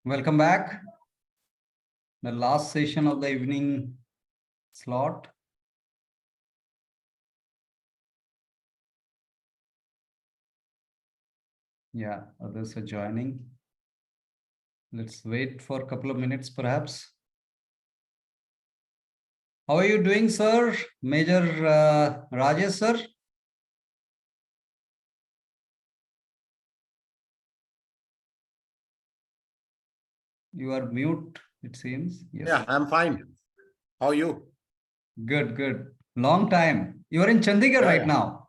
Welcome back. The last session of the evening slot. Yeah, others are joining. Let's wait for a couple of minutes, perhaps. How are you doing, sir? Major Rajesh, sir? You are mute, it seems. Yes. Yeah, I'm fine. How are you? Good, good. Long time. You are in Chandigarh right now.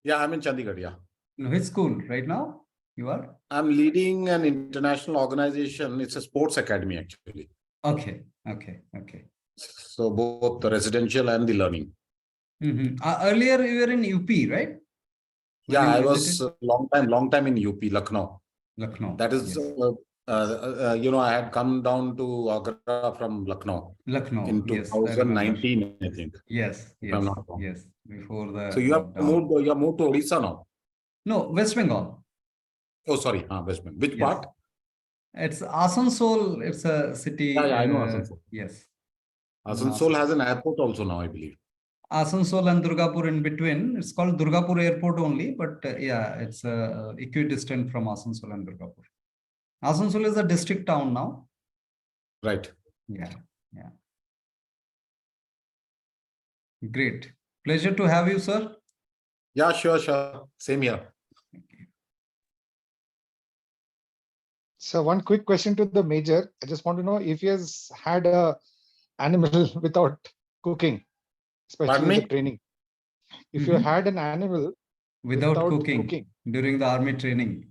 Yeah, I'm in Chandigarh, yeah. In which school right now? You are? I'm leading an international organization. It's a sports academy, actually. Okay. So both the residential and the learning. Earlier you were in UP, right? Yeah, I was a long time in UP, Lucknow. Lucknow. That is, yes. I had come down to Agra from Lucknow. Lucknow, In yes, 2019, I think. Yes, If I'm not wrong. yes. Before the So you have moved to Odisha now? No, West Bengal. Oh, sorry, West Bengal. Which part? It's Asansol. It's a city. Yeah, I know Asansol. Yes. Asansol has an airport also now, I believe. Asansol and Durgapur in between. It's called Durgapur Airport only, but yeah, it's equidistant from Asansol and Durgapur. Asansol is a district town now. Right. Yeah. Great. Pleasure to have you, sir. Yeah, sure. Same here. So one quick question to the major. I just want to know if he has had a animal without cooking, especially the training. If you had an animal without cooking during the army training.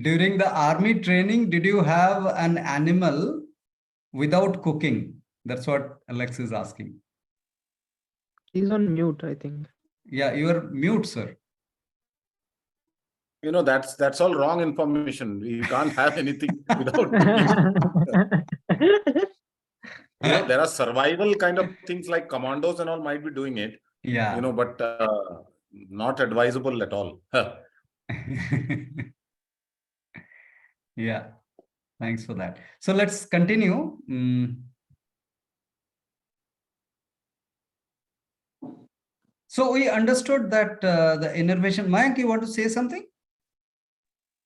During the army training, did you have an animal without cooking? That's what Alex is asking. He's on mute, I think. Yeah, you are mute, sir. You know, that's all wrong information. You can't have anything without cooking. You know, there are survival kind of things like commandos and all might be doing it. Yeah. You know, but not advisable at all. Yeah. Thanks for that. So let's continue. So we understood that the innervation. Mayank, you want to say something?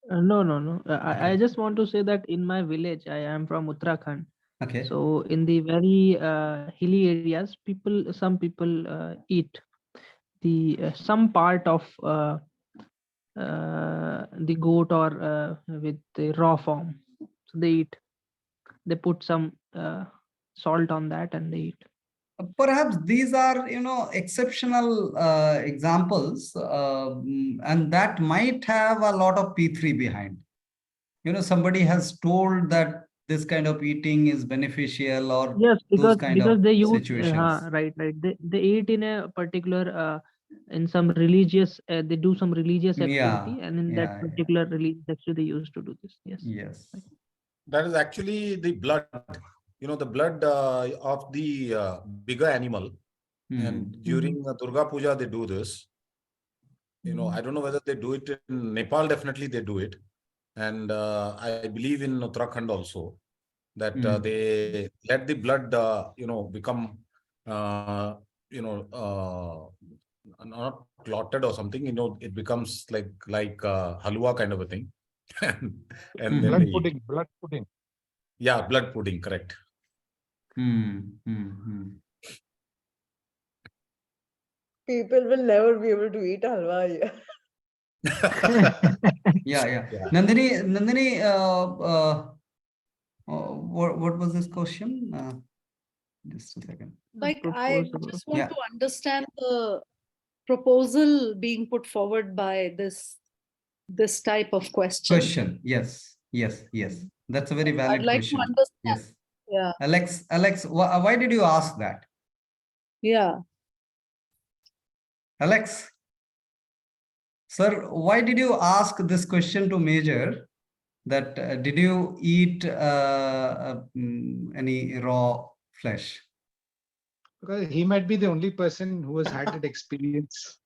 No. Okay. I just want to say that in my village, I am from Uttarakhand. Okay. So in the very hilly areas, some people eat the some part of the goat or with the raw form. So they eat. They put some salt on that and they eat. Perhaps these are, exceptional examples, and that might have a lot of P3 behind. Somebody has told that this kind of eating is beneficial, or yes, because they use situations. right. They eat in a particular in some religious. They do some religious activity, and in that particular religious activity, they used to do this. Yes. Right. That is actually the blood. You know, the blood of the bigger animal. And during Durga Puja, they do this. You know, I don't know whether they do it in Nepal. Definitely they do it. And I believe in Uttarakhand also that they let the blood, become, not clotted or something. You know, it becomes like halwa kind of a thing. And then blood pudding. Yeah, blood pudding, correct. People will never be able to eat halwa here. Yeah. Nandini, what was this question? Just a second. Like, I just want to understand the proposal being put forward by this type of question. Yes. That's a very valid I'd like question. to understand. Yes. Yeah. Alex, why did you ask that? Yeah. Alex, sir, why did you ask this question to Major? That did you eat any raw flesh? Because he might be the only person who has had that experience.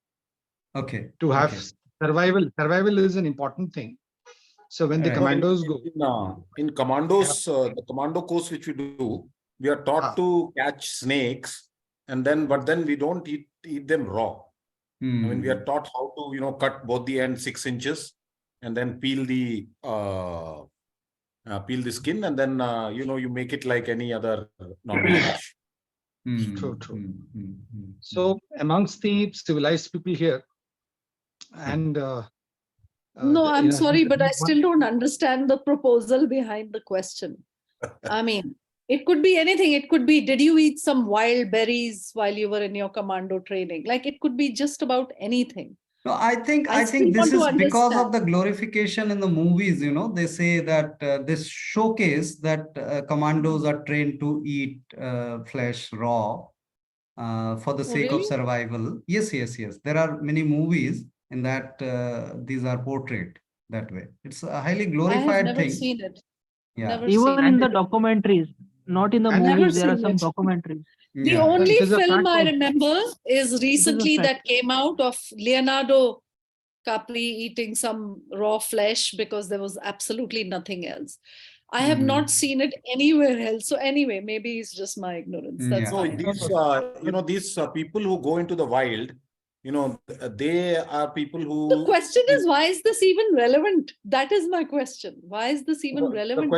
Okay. To have survival is an important thing. So when the Right. commandos go, In commandos, the commando course which we do, we are taught to catch snakes, and then we don't eat them raw. I mean, we are taught how to cut both the ends 6 inches, and then peel the skin, and then you make it like any other non-veg dish. True. So amongst the civilized people here, and No, I'm sorry, but I one- still don't understand the proposal behind the question. I mean, it could be anything. It could be, did you eat some wild berries while you were in your commando training? Like, it could be just about anything. No, I think I still this want is to because of understand. the glorification in the movies. They say that this showcase that commandos are trained to eat flesh raw for the sake of really? survival. Yes. There are many movies in that these are portrayed that way. It's a highly I have glorified never thing. seen it. Yeah. Never seen Even it. in the documentaries, not in the And- Never movies, there are seen some it. documentaries. The Yeah. only It is a film fact I also. remember is recently fact. that came out of Leonardo Capri eating some raw flesh because there was absolutely nothing else. I have not seen it anywhere else. So anyway, maybe it's just my ignorance. That's Yeah. fine. These people who go into the wild, they are people who. The question is, why is this even relevant? That is my question. Why is this even relevant?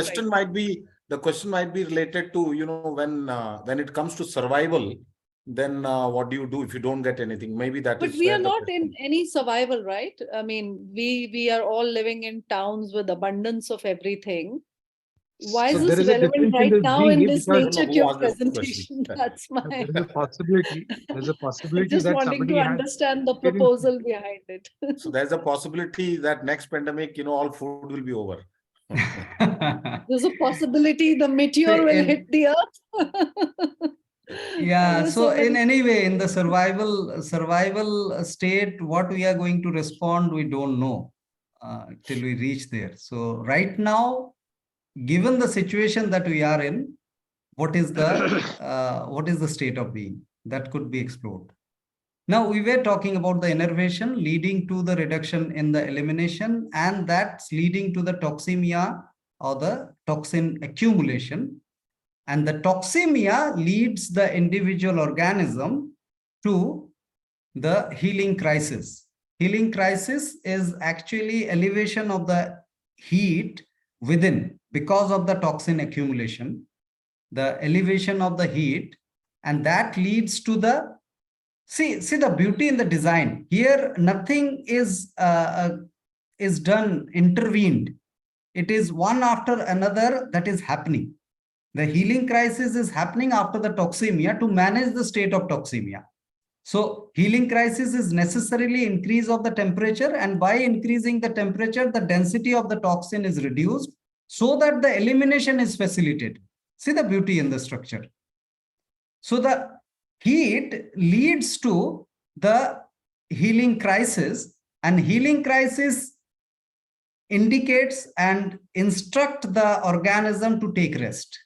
The question might be related to when it comes to survival, then what do you do if you don't get anything? Maybe that is. But we where are the not question- in any survival, right? I mean, we are all living in towns with abundance of everything. Why So is there this is a relevant difference in right this now being in this because- nature I don't know who cube asked this presentation? question. That's my There's a possibility. There's a possibility just that wanting somebody to has understand the experienced- proposal behind it. So there's a possibility that next pandemic, all food will be over. There's a possibility the meteor So will in- hit the earth. Yeah, There's so in many- any way, in the survival state, what we are going to respond, we don't know till we reach there. So right now, given the situation that we are in, what is the state of being that could be explored? Now we were talking about the innervation leading to the reduction in the elimination, and that's leading to the toxemia or the toxin accumulation. And the toxemia leads the individual organism to the healing crisis. Healing crisis is actually elevation of the heat within because of the toxin accumulation, the elevation of the heat, and that leads to the see the beauty in the design. Here, nothing is done, intervened. It is one after another that is happening. The healing crisis is happening after the toxemia to manage the state of toxemia. So healing crisis is necessarily increase of the temperature, and by increasing the temperature, the density of the toxin is reduced so that the elimination is facilitated. See the beauty in the structure. So the heat leads to the healing crisis, and healing crisis indicates and instruct the organism to take rest.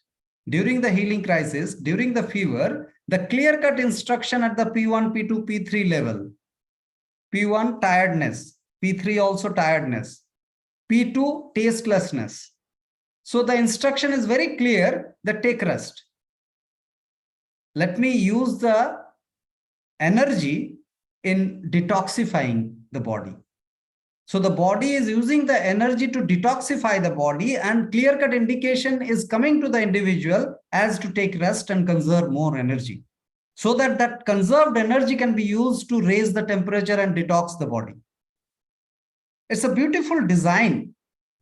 During the healing crisis, during the fever, the clear-cut instruction at the P1, P2, P3 level. P1, tiredness. P3 also tiredness. P2, tastelessness. So the instruction is very clear that take rest. Let me use the energy in detoxifying the body. So the body is using the energy to detoxify the body, and clear-cut indication is coming to the individual as to take rest and conserve more energy, so that that conserved energy can be used to raise the temperature and detox the body. It's a beautiful design.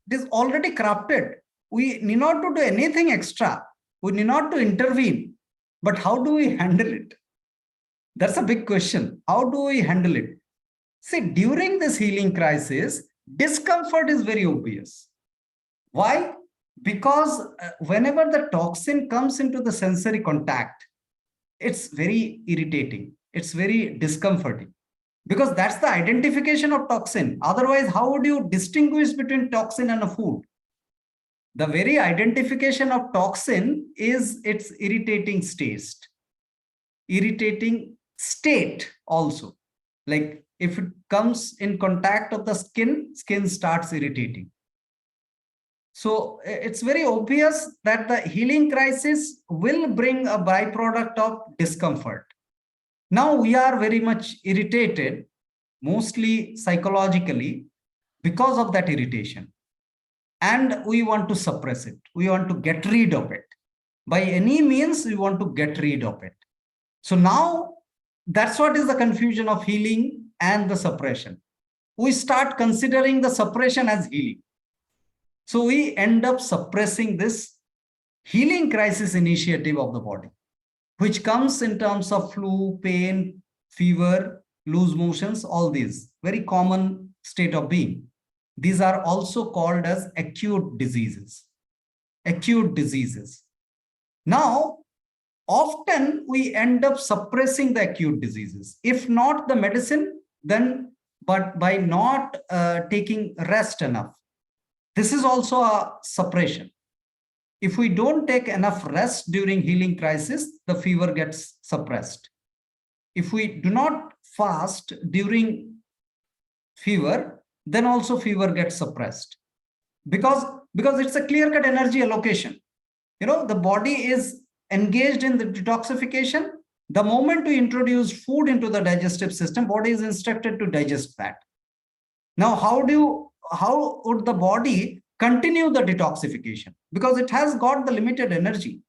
It is already crafted. We need not to do anything extra. We need not to intervene. But how do we handle it? That's a big question. How do we handle it? See, during this healing crisis, discomfort is very obvious. Why? Because whenever the toxin comes into the sensory contact, it's very irritating. It's very discomforting. Because that's the identification of toxin. Otherwise, how would you distinguish between toxin and a food? The very identification of toxin is its irritating taste, irritating state also. Like if it comes in contact of the skin, skin starts irritating. So it's very obvious that the healing crisis will bring a byproduct of discomfort. Now we are very much irritated, mostly psychologically, because of that irritation. And we want to suppress it. We want to get rid of it. By any means, we want to get rid of it. So now that's what is the confusion of healing and the suppression. We start considering the suppression as healing. So we end up suppressing this healing crisis initiative of the body, which comes in terms of flu, pain, fever, loose motions, all these very common state of being. These are also called as acute diseases. Acute diseases. Now, often we end up suppressing the acute diseases. If not the medicine, then but by not taking rest enough. This is also a suppression. If we don't take enough rest during healing crisis, the fever gets suppressed. If we do not fast during fever, then also fever gets suppressed. Because it's a clear-cut energy allocation. You know, the body is engaged in the detoxification. The moment we introduce food into the digestive system, body is instructed to digest that. Now, how would the body continue the detoxification? Because it has got the limited energy.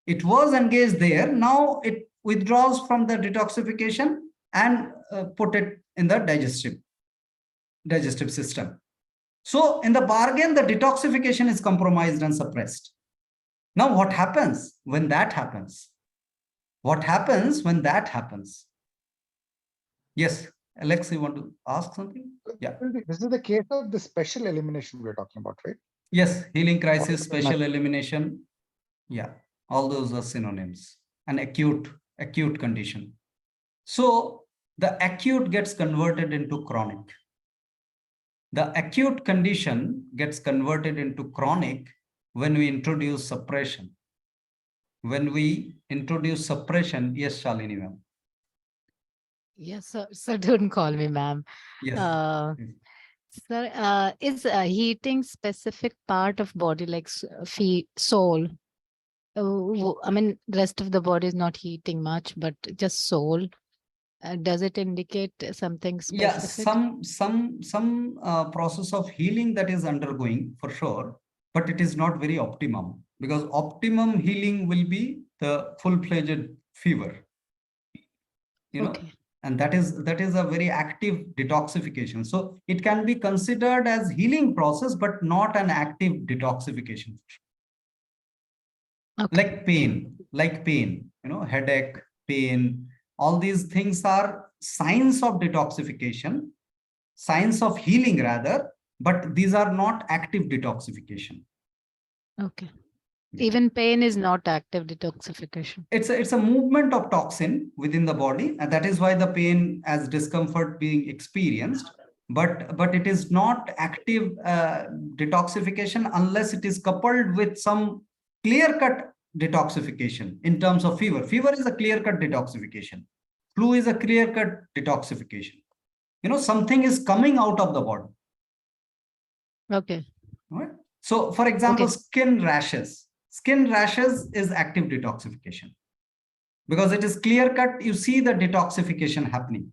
It was engaged there. Now it withdraws from the detoxification and put it in the digestive system. So in the bargain, the detoxification is compromised and suppressed. Now, what happens when that happens? What happens when that happens? Yes, Alex, you want to ask something? Yeah. This is the case of the special elimination we're talking about, right? Yes, healing crisis, special elimination. Yeah, all those are synonyms. An acute condition. So the acute gets converted into chronic. The acute condition gets converted into chronic when we introduce suppression. When we introduce suppression, yes, Shalini ma'am. Yes, sir, don't call me ma'am. Yes. Sir, is heating specific part of body like feet, soul? I mean, rest of the body is not heating much, but just soul. Does it indicate something specific? Yeah, some process of healing that is undergoing for sure, but it is not very optimum, because optimum healing will be the full-fledged fever. You know, Okay. and that is a very active detoxification. So it can be considered as healing process, but not an active detoxification. Okay. Like pain, you know, headache, pain, all these things are signs of detoxification, signs of healing rather, but these are not active detoxification. Okay. Yeah. Even pain is not active detoxification. It's a movement of toxin within the body, and that is why the pain as discomfort being experienced. But it is not active detoxification unless it is coupled with some clear-cut detoxification in terms of fever. Fever is a clear-cut detoxification. Flu is a clear-cut detoxification. You know, something is coming out of the body. Okay. Right? So, for example, Okay. skin rashes. Skin rashes is active detoxification. Because it is clear-cut, you see the detoxification happening.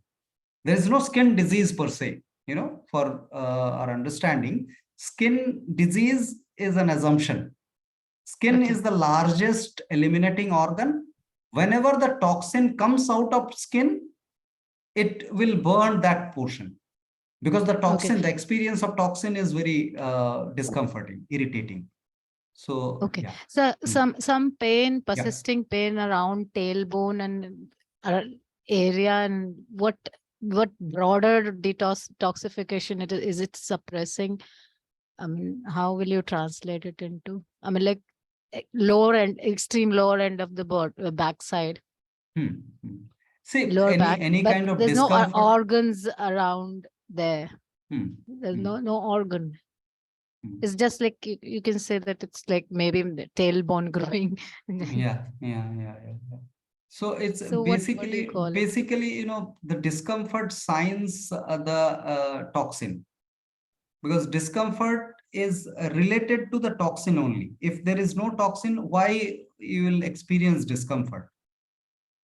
There is no skin disease per se. You know, for our understanding, skin disease is an assumption. Skin Okay. is the largest eliminating organ. Whenever the toxin comes out of skin, it will burn that portion. Because the toxin, the experience of toxin is very discomforting, irritating. So, Okay. yeah. So some pain, persisting pain around tailbone and area, and what broader detoxification it is it suppressing? I mean, how will you translate it into? I mean, like lower end, extreme lower end of the backside. See, Lower back, any but kind of there's no discomfort. organs around there. There's no organ. It's just like you can say that it's like maybe the tailbone growing. Yeah. So it's So what do you call it? basically, you know, the discomfort signs the toxin, because discomfort is related to the toxin only. If there is no toxin, why you will experience discomfort?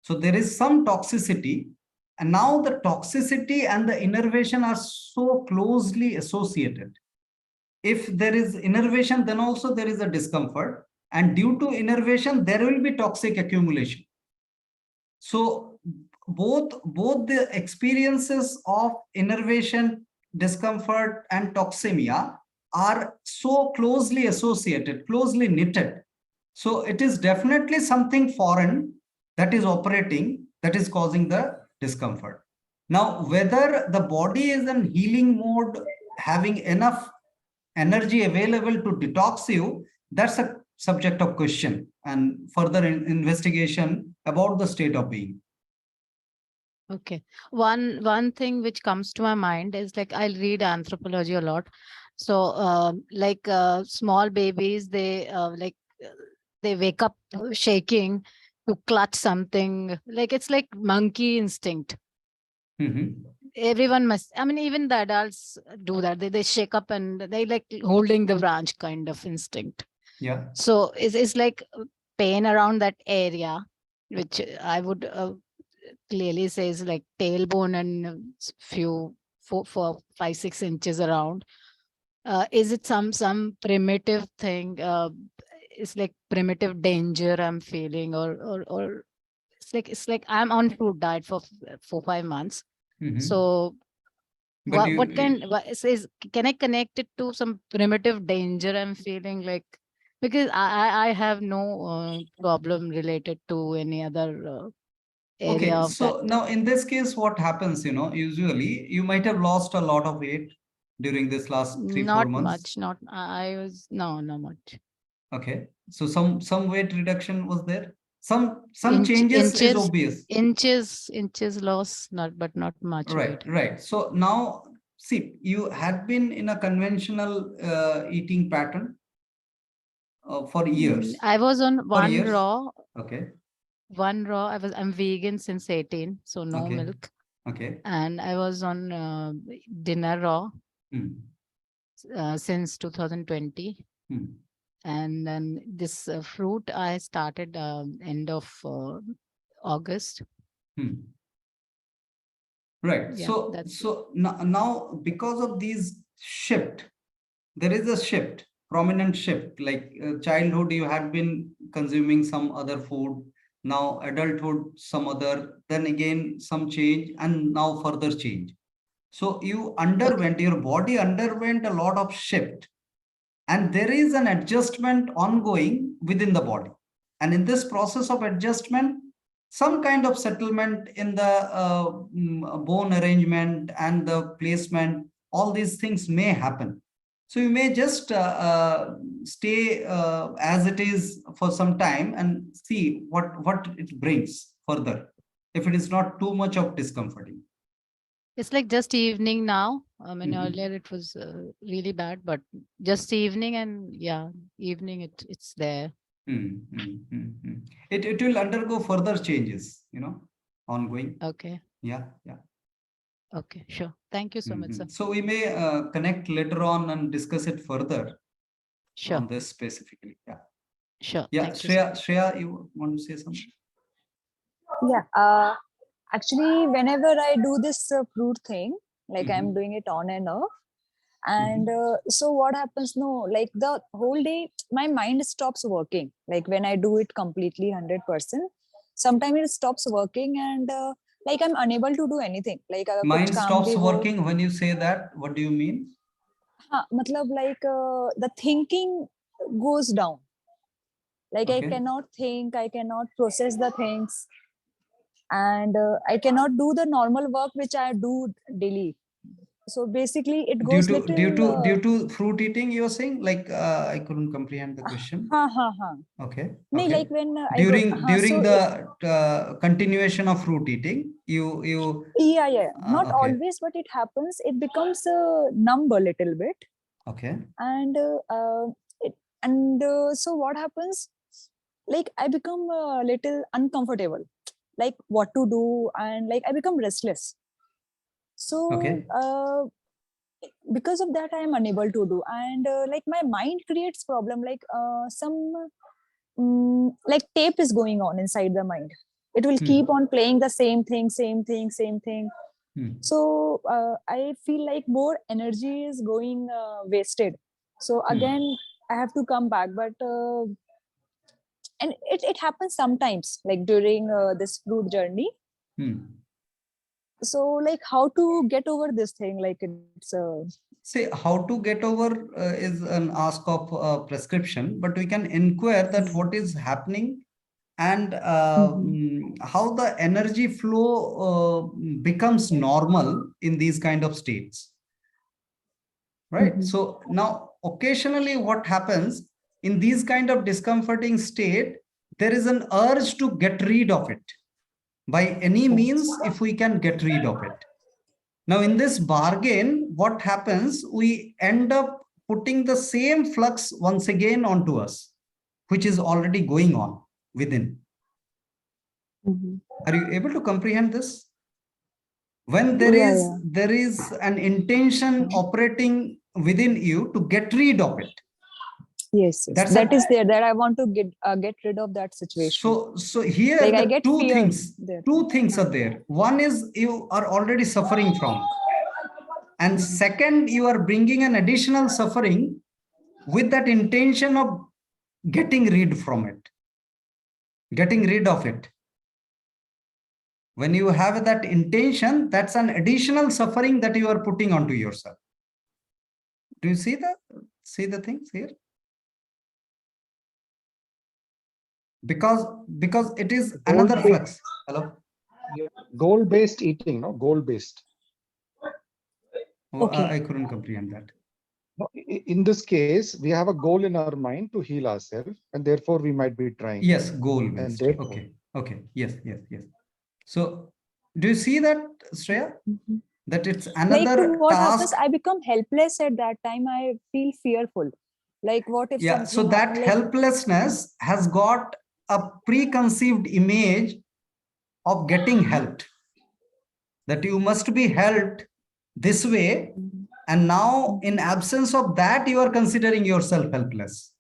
So there is some toxicity, and now the toxicity and the innervation are so closely associated. If there is innervation, then also there is a discomfort, and due to innervation, there will be toxic accumulation. So both the experiences of innervation, discomfort, and toxemia are so closely associated, closely knitted. So it is definitely something foreign that is operating, that is causing the discomfort. Now, whether the body is in healing mode, having enough energy available to detox you, that's a subject of question and further investigation about the state of being. Okay. One thing which comes to my mind is like I read anthropology a lot. So small babies, they wake up shaking to clutch something. Like it's like monkey instinct. Mhm. Everyone must, I mean, even the adults do that. They shake up and they like holding the branch kind of instinct. Yeah. So it's like pain around that area, which I would clearly says like tailbone and few 4, 5, 6 inches around. Is it some primitive thing? It's like primitive danger I'm feeling, or it's like I'm on food diet for 4, 5 months. Mhm. So But can I connect it to some primitive danger I'm feeling, like, because I have no problem related to any other area okay, of that. so now in this case, what happens, you know, usually you might have lost a lot of weight during this last 3, 4 Not months. much, not I was not much. Okay, so some weight reduction was there. Some changes is obvious. Inches loss, not much weight. Right. So now, see, you had been in a conventional eating pattern for years. I was on For years. Okay. I'm vegan since 18, so no Okay. milk. Okay. And I was on dinner raw Hmm. since 2020. Hmm. And then this fruit I started end of August. Hmm. Right. Yeah, So that's now because of these shift, there is a shift, prominent shift. Like childhood, you had been consuming some other food. Now adulthood, some other. Then again, some change, and now further change. So you underwent, your body underwent a lot of shift, and there is an adjustment ongoing within the body. And in this process of adjustment, some kind of settlement in the bone arrangement and the placement, all these things may happen. So you may just stay as it is for some time and see what it brings further, if it is not too much of discomforting. it's like just evening now. I mean, Mhm. earlier it was really bad, but just evening, and yeah, evening it's there. It will undergo further changes, you know, ongoing. Okay. Yeah. Okay, sure. Thank you so much, sir. So we may connect later on and discuss it further Sure, on this specifically. Yeah. sure. Yeah. Thank you, sir. Shreya, you want to say something? Yeah. Actually, whenever I do this fruit thing, like I'm Mhm. doing it on and off, and so what happens? No, like the whole day, my mind stops working. Like when I do it completely 100%, sometimes it stops working, and like I'm unable to do anything. Like अगर कुछ Mind काम stops भी हो, working when you say that. What do you mean? हाँ, मतलब like the thinking goes down. Like I Okay. cannot think, I cannot process the things, and I cannot do the normal work which I do daily. So basically, it Due goes to little. due to fruit eating, you're saying? Like I couldn't comprehend the question. हाँ. Okay. No, Okay. like when I go. During So the continuation of fruit eating, you yeah. Not okay. always, but it happens. It becomes numb a little bit, Okay. and so what happens? Like I become a little uncomfortable. like what to do, and like I become restless. So Okay. because of that I am unable to do, and like my mind creates problem, like some like tape is going on inside the mind. It will keep on playing the same thing, same thing. So I feel like more energy is going wasted. So again I have to come back, but and it happens sometimes, like during this fruit journey. So like how to get over this thing, like it's See, how to get over is an ask of prescription, but we can inquire that what is happening and how the energy flow becomes normal in these kind of states. Right. So now occasionally what happens in these kind of discomforting state, there is an urge to get rid of it by any means if we can get rid of it. Now in this bargain, what happens? We end up putting the same flux once again onto us, which is already going on within. Are you able to comprehend this? When there is an intention operating within you to get rid of it. Yes, that is there, that I want to get rid of that situation. So here like I the get two fear things there. two things are there. One is you are already suffering from, and second, you are bringing an additional suffering with that intention of getting rid of it. When you have that intention, that's an additional suffering that you are putting onto yourself. Do you see the things here? Because it is another flux. Hello? Goal-based eating, no? Goal-based. Oh, I couldn't comprehend that. No, in this case, we have a goal in our mind to heal ourselves, and therefore we might be trying. Yes, goal-based. Okay. Yes. So do you see that, Shreya? That it's another like what task. happens, I become helpless at that time. I feel fearful. Like what if something So that happen, like, helplessness has got a preconceived image of getting helped. That you must be helped this way. And now in absence of that, you are considering yourself helpless.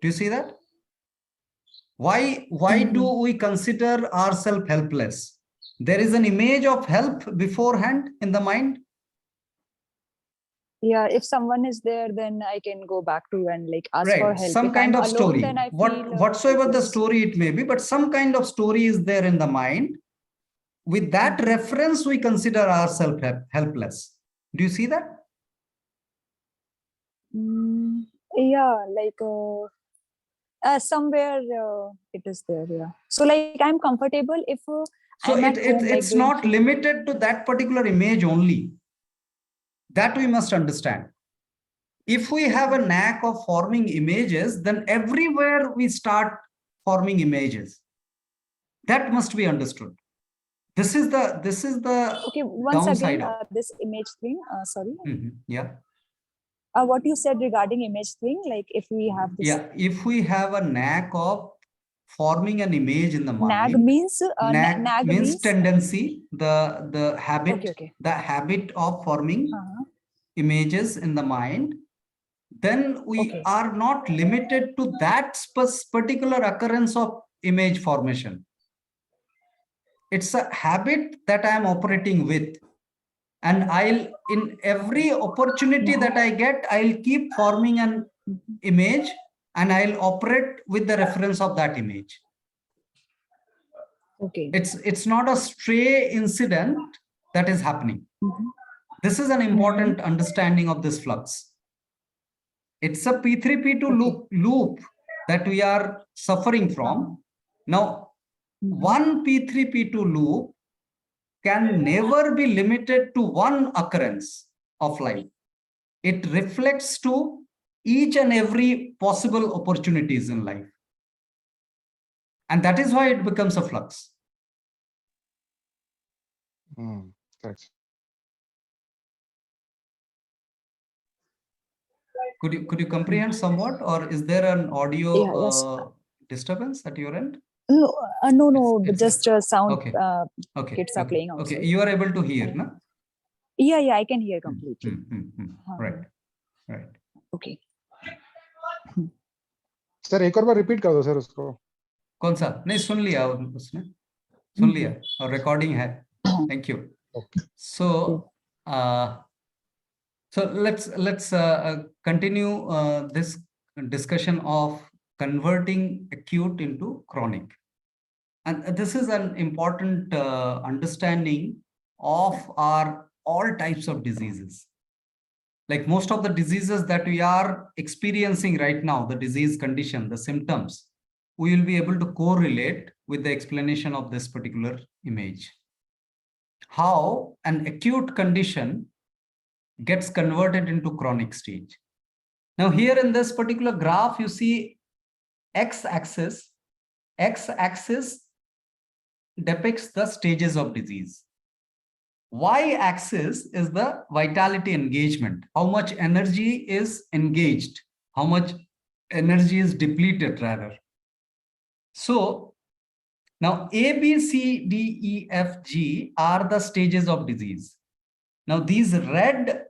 Do you see that? Why do we consider ourselves helpless? There is an image of help beforehand in the mind. yeah, if someone is there, then I can go back to and like ask for help. Some if kind I'm of alone, story, then I feel whatsoever the helpless. story it may be, but some kind of story is there in the mind. With that reference, we consider ourselves helpless. Do you see that? Yeah, like somewhere it is there. Yeah. So like I'm comfortable if So I'm at home, like it's not limited to that particular image only. That we must understand. If we have a knack of forming images, then everywhere we start forming images. That must be understood. This is the okay, once downside again, of this image thing. Sorry. Yeah. What you said regarding image thing, like if we have this. Yeah, if we have a knack of forming an image in the mind. Nag means nag means tendency, the habit, the habit of forming images in the mind. Then we are not limited to that particular occurrence of image formation. It's a habit that I am operating with. And I'll, in every opportunity that I get, I'll keep forming an image and I'll operate with the reference of that image. Okay. It's not a stray incident that is happening. This is an important understanding of this flux. It's a P3P2 loop that we are suffering from. Now, one P3P2 loop can never be limited to one occurrence of life. It reflects to each and every possible opportunities in life. And that is why it becomes a flux. Thanks. Could you comprehend somewhat, or is there an audio disturbance at your end? No, but It's just sound. okay. Okay. Kids are Okay. playing Okay. outside. You are able to hear, no? Yeah, I can hear completely. Right. Right. Okay. Sir एक और बार repeat कर दो sir उसको. कौन सा? नहीं सुन लिया उसने. सुन लिया और रिकॉर्डिंग है. Thank you. Okay. So, let's continue this discussion of converting acute into chronic, and this is an important understanding of our all types of diseases. Like most of the diseases that we are experiencing right now, the disease condition, the symptoms, we will be able to correlate with the explanation of this particular image. How an acute condition gets converted into chronic stage. Now here in this particular graph, you see x-axis. X-axis depicts the stages of disease. Y-axis is the vitality engagement, how much energy is engaged, how much energy is depleted rather. So now A, B, C, D, E, F, G are the stages of disease. Now these red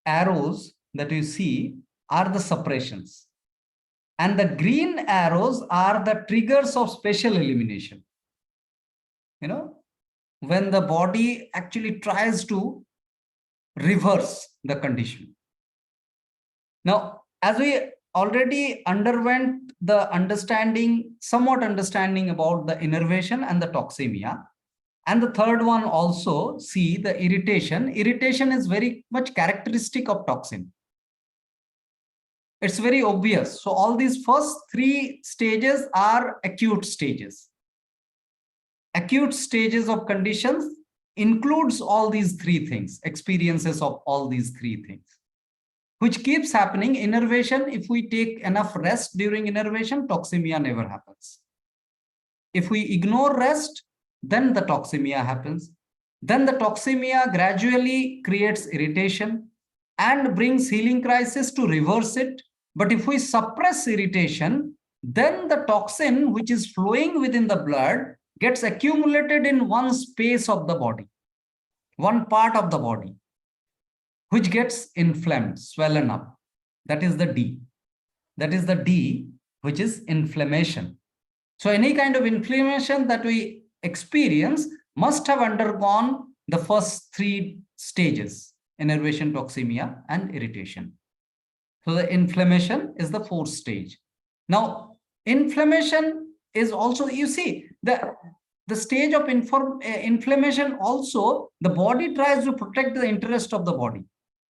arrows that you see are the suppressions, and the green arrows are the triggers of special elimination. You know, when the body actually tries to reverse the condition. Now, as we already underwent the somewhat understanding about the innervation and the toxemia, and the third one also, see the irritation. Irritation is very much characteristic of toxin. It's very obvious. So all these first three stages are acute stages. Acute stages of conditions includes all these three things, experiences of all these three things, which keeps happening. Innervation, if we take enough rest during innervation, toxemia never happens. If we ignore rest, then the toxemia happens. Then the toxemia gradually creates irritation and brings healing crisis to reverse it. But if we suppress irritation, then the toxin which is flowing within the blood gets accumulated in one space of the body, one part of the body, which gets inflamed, swollen up. That is the D. That is the D, which is inflammation. So any kind of inflammation that we experience must have undergone the first three stages: innervation, toxemia, and irritation. So the inflammation is the fourth stage. Now, inflammation is also, you see, the stage of inflammation also, the body tries to protect the interest of the body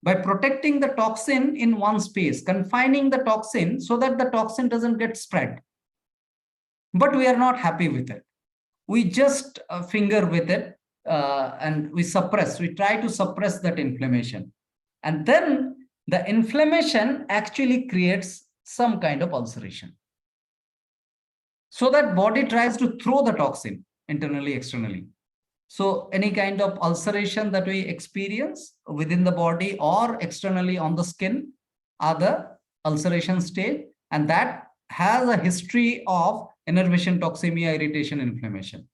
by protecting the toxin in one space, confining the toxin so that the toxin doesn't get spread. But we are not happy with it. We just finger with it and we try to suppress that inflammation. And then the inflammation actually creates some kind of ulceration. So that body tries to throw the toxin internally, externally. So any kind of ulceration that we experience within the body or externally on the skin are the ulceration stage, and that has a history of innervation, toxemia, irritation, inflammation.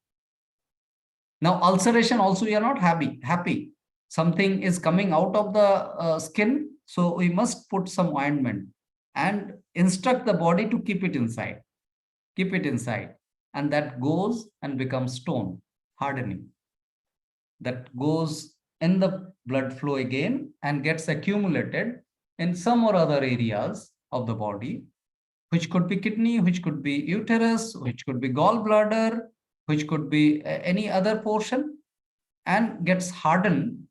Now ulceration also, we are not happy. Something is coming out of the skin, so we must put some ointment and instruct the body to keep it inside. Keep it inside, and that goes and becomes stone, hardening. That goes in the blood flow again and gets accumulated in some or other areas of the body, which could be kidney, which could be uterus, which could be gallbladder, which could be any other portion, and gets hardened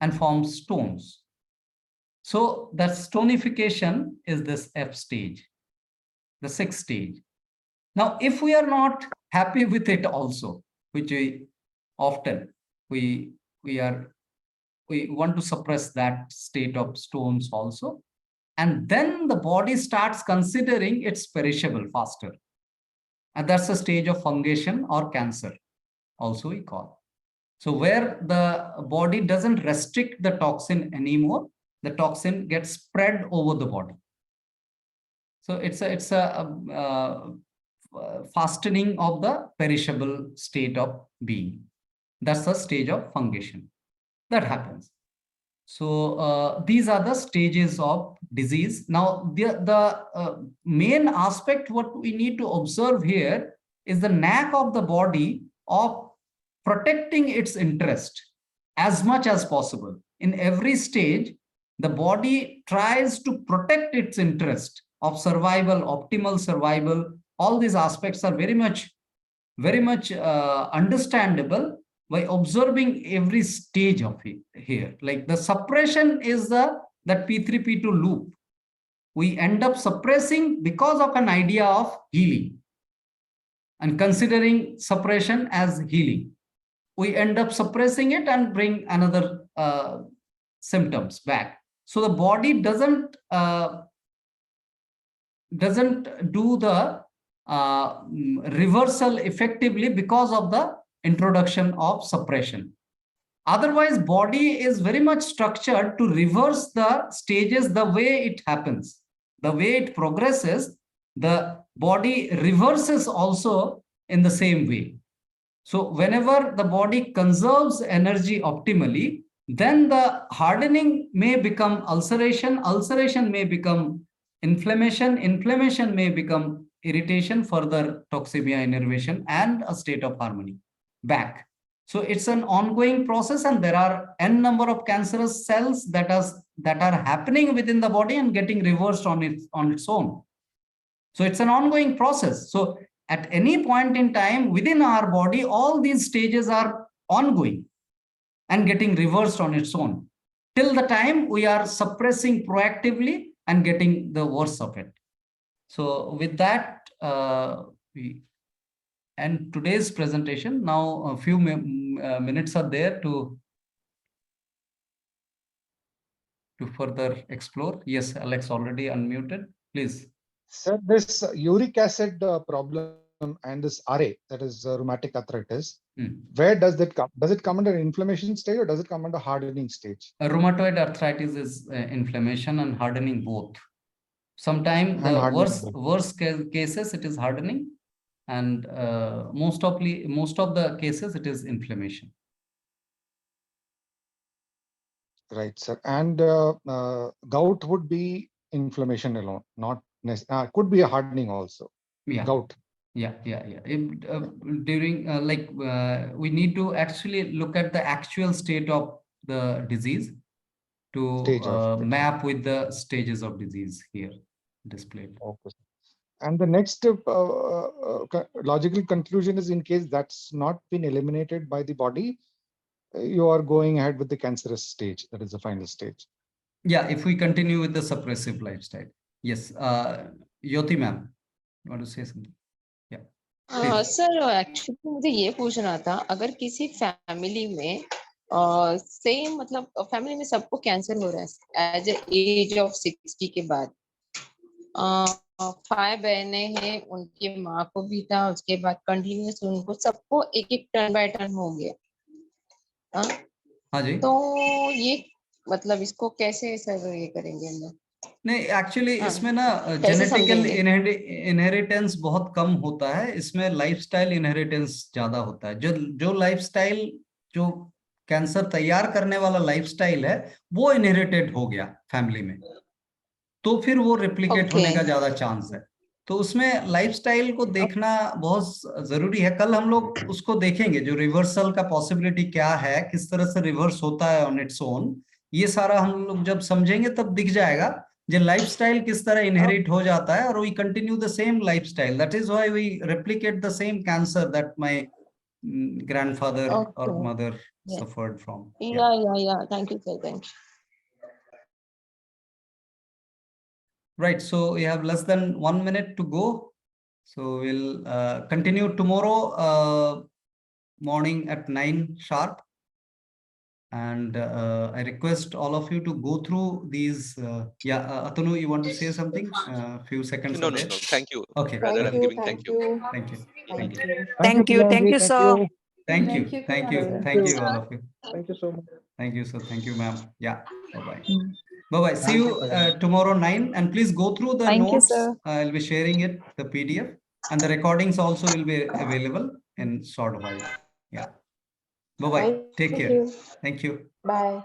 and forms stones. So that stonification is this F stage, the sixth stage. Now, if we are not happy with it also, which we often, we want to suppress that state of stones also, and then the body starts considering it's perishable faster. And that's a stage of fungation or cancer, also we call. So where the body doesn't restrict the toxin anymore, the toxin gets spread over the body. So it's a fastening of the perishable state of being. That's the stage of fungation that happens. So these are the stages of disease. Now, the main aspect what we need to observe here is the knack of the body of protecting its interest as much as possible. In every stage, the body tries to protect its interest of survival, optimal survival. All these aspects are very much understandable by observing every stage of it here. Like the suppression is that P3P2 loop. We end up suppressing because of an idea of healing and considering suppression as healing. We end up suppressing it and bring another symptoms back. So the body doesn't do the reversal effectively because of the introduction of suppression. Otherwise, body is very much structured to reverse the stages the way it happens. The way it progresses, the body reverses also in the same way. So whenever the body conserves energy optimally, then the hardening may become ulceration, ulceration may become inflammation, inflammation may become irritation, further toxemia, innervation, and a state of harmony back. So it's an ongoing process, and there are n number of cancerous cells that are happening within the body and getting reversed on its own. So it's an ongoing process. So at any point in time within our body, all these stages are ongoing and getting reversed on its own till the time we are suppressing proactively and getting the worst of it. So with that, we end today's presentation. Now a few minutes are there to further explore. Yes, Alex already unmuted. Please. Sir, this uric acid problem and this RA, that is rheumatic arthritis, where does that come? Does it come under inflammation stage or does it come under hardening stage? Rheumatoid arthritis is inflammation and hardening both. Sometimes the worst cases it is hardening, and most of the cases it is inflammation. Right, sir. And gout would be inflammation alone, not could be a hardening also. Yeah. Gout. Yeah. During we need to actually look at the actual state of the disease to map with the stages of disease here displayed. Okay. And the next logical conclusion is, in case that's not been eliminated by the body, you are going ahead with the cancerous stage. That is the final stage. Yeah, if we continue with the suppressive lifestyle. Yes. Yoti ma'am, you want to say something? Yeah. Sir actually मुझे ये पूछना था, अगर किसी family में same मतलब family में सबको कैंसर हो रहा है एज एज ऑफ 60 के बाद, 5 बहनें हैं, उनकी माँ को भी था, उसके बाद कंटिन्यूस उनको सबको एक एक टर्न बाय टर्न हो गया। हाँ जी। तो ये मतलब इसको कैसे सर ये करेंगे हम लोग? नहीं, एक्चुअली इसमें ना जेनेटिकल इनहेरिटेंस बहुत कम होता है, इसमें लाइफस्टाइल इनहेरिटेंस ज्यादा होता है। जो लाइफस्टाइल, जो कैंसर तैयार करने वाला लाइफस्टाइल है, वो इनहेरिटेड हो गया फैमिली में, तो फिर वो रिप्लिकेट होने का ज्यादा चांस है। तो उसमें लाइफस्टाइल को देखना बहुत जरूरी है। कल हम लोग उसको देखेंगे, जो रिवर्सल का पॉसिबिलिटी क्या है, किस तरह से रिवर्स होता है ऑन इट्स ओन, ये सारा हम लोग जब समझेंगे तब दिख जाएगा जो लाइफस्टाइल किस तरह इनहेरिट हो जाता है, और we continue the same lifestyle. That is why we replicate the same cancer that my grandfather और mother suffered from. Yeah. Thank you, sir. Thank you. Right, so we have less than 1 minute to go, so we'll continue tomorrow morning at 9 sharp, and I request all of you to go through these. Atanu, you want to say something? Few seconds. No. Thank you. Okay. Thank you. Thank you, sir. Thank you, all of you. Thank you so much. Thank you, sir. Thank you, ma'am. Yeah. Bye-bye. See you tomorrow 9, and please go through the notes. I'll be sharing it, the PDF. And the recordings also will be available in short while. Yeah. Bye-bye. Take Thank care. you. Thank you. Bye.